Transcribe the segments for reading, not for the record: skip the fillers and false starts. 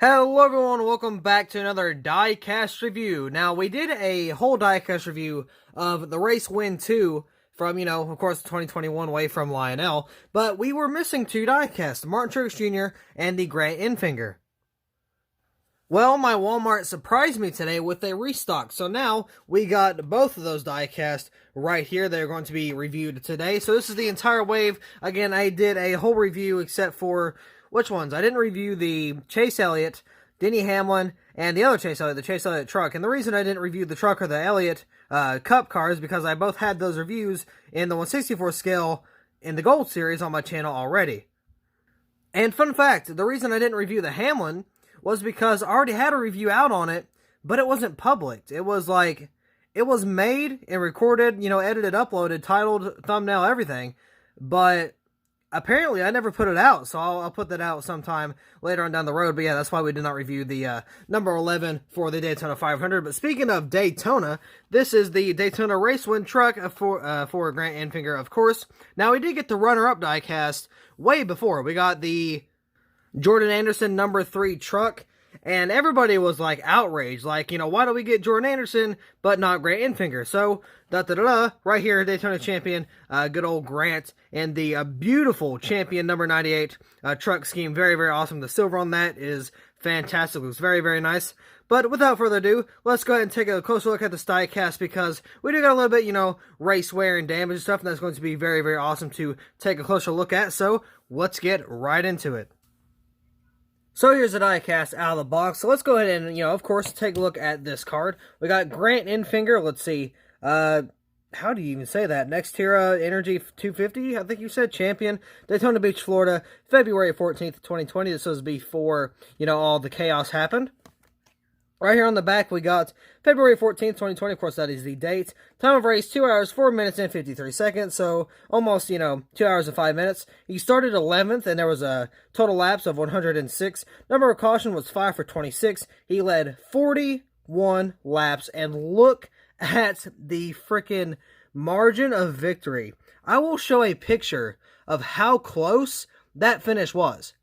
Hello everyone, welcome back to another Diecast review. Now, we did a whole Diecast review of the Race Win 2 from, of course, 2021 way from Lionel, but we were missing two Diecasts, the Martin Truex Jr. and the Grant Enfinger. Well, my Walmart surprised me today with a restock, so now we got both of those Diecast right here. They're going to be reviewed today, so this is the entire wave. Again, I did a whole review except for which ones? I didn't review the Chase Elliott, Denny Hamlin, and the other Chase Elliott, the Chase Elliott truck. And the reason I didn't review the truck or the Elliott Cup cars because I both had those reviews in the 1/64 scale in the Gold Series on my channel already. And fun fact, the reason I didn't review the Hamlin was because I already had a review out on it, but it wasn't published. It was like, it was made and recorded, edited, uploaded, titled, thumbnail, everything, but apparently, I never put it out, so I'll put that out sometime later on down the road. But yeah, that's why we did not review the number 11 for the Daytona 500. But speaking of Daytona, this is the Daytona Race Win truck for Grant Enfinger, of course. Now, we did get the runner-up diecast way before. We got the Jordan Anderson number 3 truck, and everybody was like outraged, like, why do we get Jordan Anderson but not Grant Enfinger? So, right here, Daytona champion, good old Grant, and the beautiful champion number 98 truck scheme. Very, very awesome. The silver on that is fantastic. It looks very, very nice. But without further ado, let's go ahead and take a closer look at the diecast because we do got a little bit, race wear and damage and stuff, and that's going to be very, very awesome to take a closer look at. So, let's get right into it. So here's the diecast out of the box. So let's go ahead and, of course, take a look at this card. We got Grant Enfinger. Let's see. How do you even say that? Nextera Energy 250, I think you said. Champion. Daytona Beach, Florida. February 14th, 2020. This was before, all the chaos happened. Right here on the back, we got February 14th, 2020. Of course, that is the date. Time of race, 2 hours, 4 minutes, and 53 seconds. So, almost, 2 hours and 5 minutes. He started 11th, and there was a total laps of 106. Number of caution was 5 for 26. He led 41 laps, and look at the freaking margin of victory. I will show a picture of how close that finish was.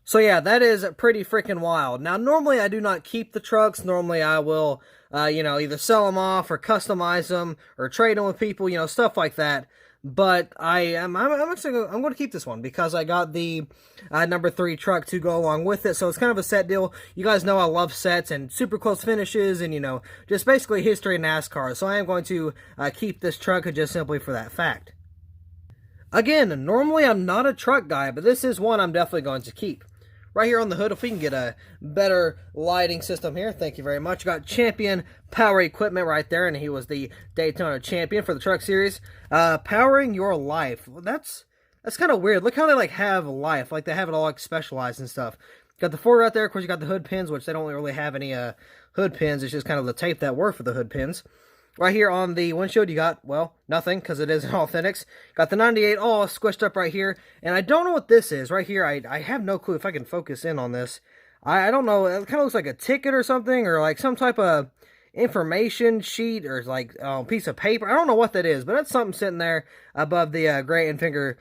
So yeah, that is pretty freaking wild. Now, normally I do not keep the trucks. Normally I will, either sell them off or customize them or trade them with people, stuff like that. But I'm going to keep this one because I got the number 3 truck to go along with it. So it's kind of a set deal. You guys know I love sets and super close finishes and, just basically history in NASCAR. So I am going to keep this truck just simply for that fact. Again, normally I'm not a truck guy, but this is one I'm definitely going to keep. Right here on the hood, if we can get a better lighting system here, thank you very much. Got Champion Power Equipment right there, and he was the Daytona champion for the Truck Series. Powering Your Life. Well, that's kind of weird. Look how they have life, like they have it all specialized and stuff. Got the Ford right there. Of course, you got the hood pins, which they don't really have any hood pins. It's just kind of the tape that work for the hood pins. Right here on the windshield, you got, well, nothing, because it is an Authentics. Got the 98 all squished up right here, and I don't know what this is. Right here, I have no clue if I can focus in on this. I don't know, it kind of looks like a ticket or something, or like some type of information sheet, or like piece of paper. I don't know what that is, but that's something sitting there above the Grant Enfinger,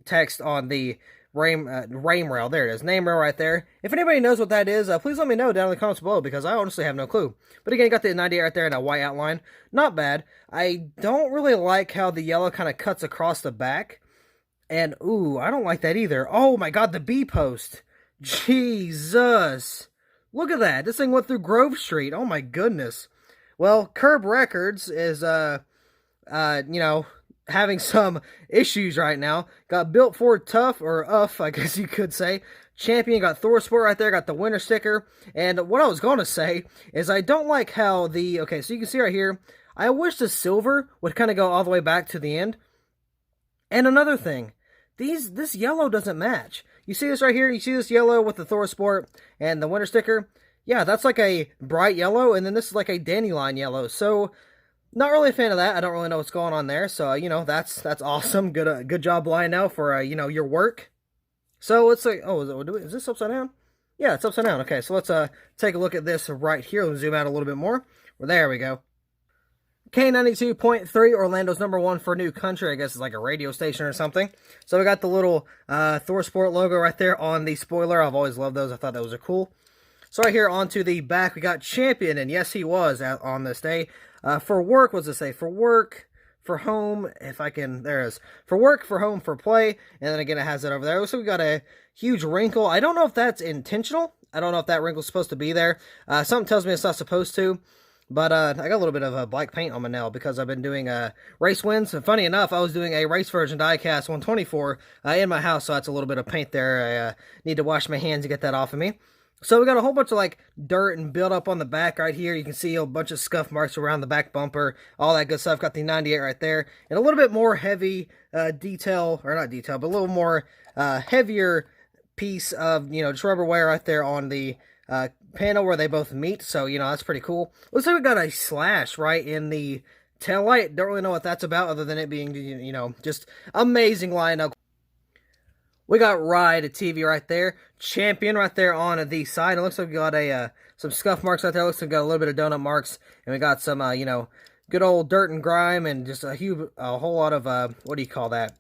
text on the name rail. There it is. Name rail right there. If anybody knows what that is, please let me know down in the comments below because I honestly have no clue. But again, you got the 98 right there in a white outline. Not bad. I don't really like how the yellow kind of cuts across the back. And, ooh, I don't like that either. Oh my god, the B post. Jesus. Look at that. This thing went through Grove Street. Oh my goodness. Well, Curb Records is, having some issues right now. Got Built Ford Tough, or UF, I guess you could say. Champion, got Thor Sport right there, got the winter sticker. And what I was going to say is I don't like how okay, so you can see right here, I wish the silver would kind of go all the way back to the end. And another thing, this yellow doesn't match. You see this right here? You see this yellow with the Thor Sport and the winter sticker? Yeah, that's like a bright yellow, and then this is like a dandelion yellow. So, not really a fan of that. I don't really know what's going on there. So, that's awesome. Good job, Lionel, for, your work. So, let's say, is this upside down? Yeah, it's upside down. Okay, so let's take a look at this right here. Let's zoom out a little bit more. Well, there we go. K92.3, Orlando's #1 for New Country. I guess it's like a radio station or something. So we got the little Thor Sport logo right there on the spoiler. I've always loved those. I thought those were cool. So right here onto the back, we got Champion, and yes, he was out on this day. For work, what's it say? For work, for home, if I can, there it is. For work, for home, for play, and then again it has it over there. So we got a huge wrinkle. I don't know if that's intentional. I don't know if that wrinkle's supposed to be there. Something tells me it's not supposed to. But I got a little bit of black paint on my nail because I've been doing race wins. And funny enough, I was doing a race version diecast 124 in my house, so that's a little bit of paint there. I need to wash my hands to get that off of me. So we got a whole bunch of like dirt and build up on the back right here. You can see a bunch of scuff marks around the back bumper, all that good stuff. Got the 98 right there, and a little bit more heavy detail, or not detail, but a little more heavier piece of, just rubber wire right there on the panel where they both meet. So, that's pretty cool. Looks like we got a slash right in the tail light. Don't really know what that's about other than it being, just amazing lineup. We got Ride TV right there. Champion right there on the side. It looks like we got some scuff marks right there. Looks like we got a little bit of donut marks. And we got some, good old dirt and grime and just a whole lot of, what do you call that?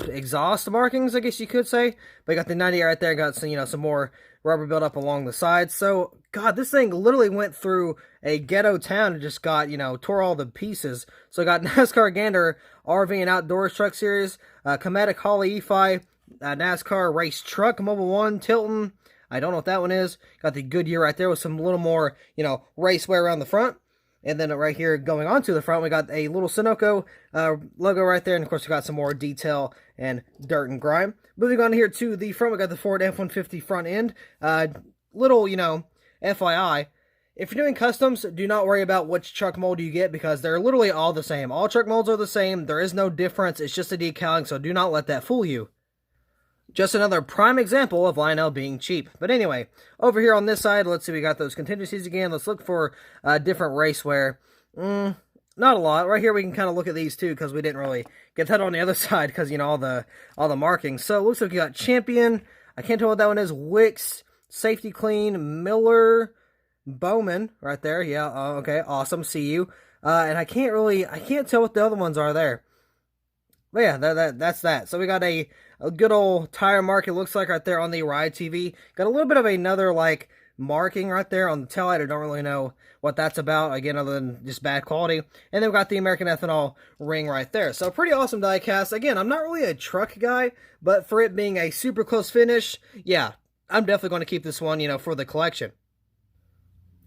Exhaust markings, I guess you could say. But we got the 98 right there. Got some, some more rubber buildup along the sides. So, God, this thing literally went through a ghetto town and just got, tore all the pieces. So, I got NASCAR Gander RV and Outdoors Truck Series, Cometic Holly EFI, NASCAR Race Truck Mobile 1, Tilton. I don't know what that one is. Got the Goodyear right there with some little more, race wear around the front. And then right here going onto the front, we got a little Sunoco logo right there. And, of course, we got some more detail and dirt and grime. Moving on here to the front, we got the Ford F-150 front end. Little, FYI, if you're doing customs, do not worry about which truck mold you get because they're literally all the same. All truck molds are the same. There is no difference. It's just a decaling, so do not let that fool you. Just another prime example of Lionel being cheap. But anyway, over here on this side, let's see, we got those contingencies again. Let's look for different race wear. Not a lot. Right here we can kind of look at these too because we didn't really get that on the other side because, all the markings. So it looks like you got Champion. I can't tell what that one is. Wicks, Safety Clean, Miller, Bowman right there. Yeah, okay, awesome. See you. And I can't tell what the other ones are there. But yeah, that's that. So we got a good old tire mark, it looks like, right there on the Ride TV. Got a little bit of another, like, marking right there on the taillight. I don't really know what that's about, again, other than just bad quality. And then we've got the American Ethanol ring right there. So pretty awesome diecast. Again, I'm not really a truck guy, but for it being a super close finish, yeah, I'm definitely going to keep this one, for the collection.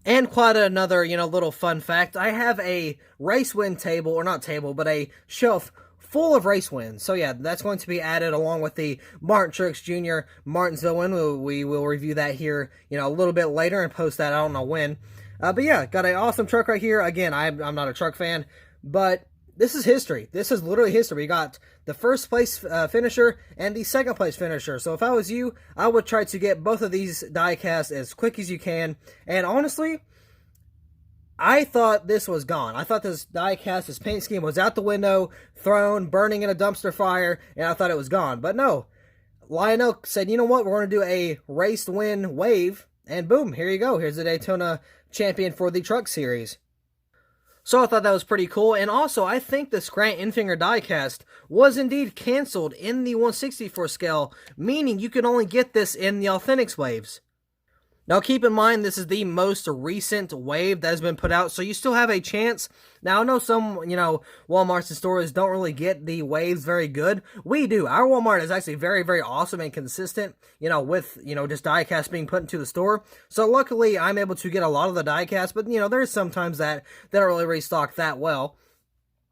And quite another, little fun fact. I have a race win table, or not table, but a shelf full of race wins. So yeah, that's going to be added along with the Martin Truex Jr. Martinsville win. We will review that here, a little bit later and post that. I don't know when. But yeah, got an awesome truck right here. Again, I'm not a truck fan, but this is history. This is literally history. We got the first place finisher and the second place finisher. So if I was you, I would try to get both of these diecasts as quick as you can. And honestly, I thought this was gone. I thought this diecast, this paint scheme was out the window, thrown, burning in a dumpster fire, and I thought it was gone. But no, Lionel said, you know what, we're going to do a race win wave, and boom, here you go. Here's the Daytona champion for the Truck Series. So I thought that was pretty cool, and also I think the Scrant Enfinger diecast was indeed canceled in the 1/64 scale, meaning you can only get this in the Authentics waves. Now, keep in mind, this is the most recent wave that has been put out, so you still have a chance. Now, I know some, Walmarts and stores don't really get the waves very good. We do. Our Walmart is actually very, very awesome and consistent, with, just diecast being put into the store. So, luckily, I'm able to get a lot of the diecast, but, there's sometimes that they don't really restock that well.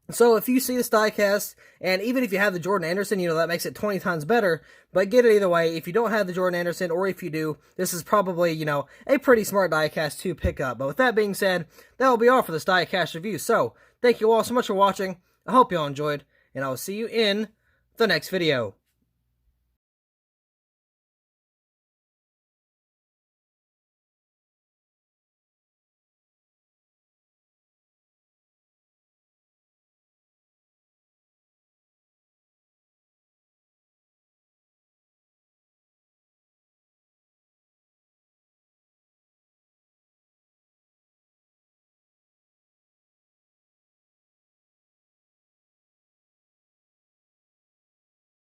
So if you see this diecast, and even if you have the Jordan Anderson, that makes it 20 times better, but get it either way. If you don't have the Jordan Anderson, or if you do, this is probably, a pretty smart diecast to pick up. But with that being said, that will be all for this diecast review. So, thank you all so much for watching. I hope you all enjoyed, and I will see you in the next video.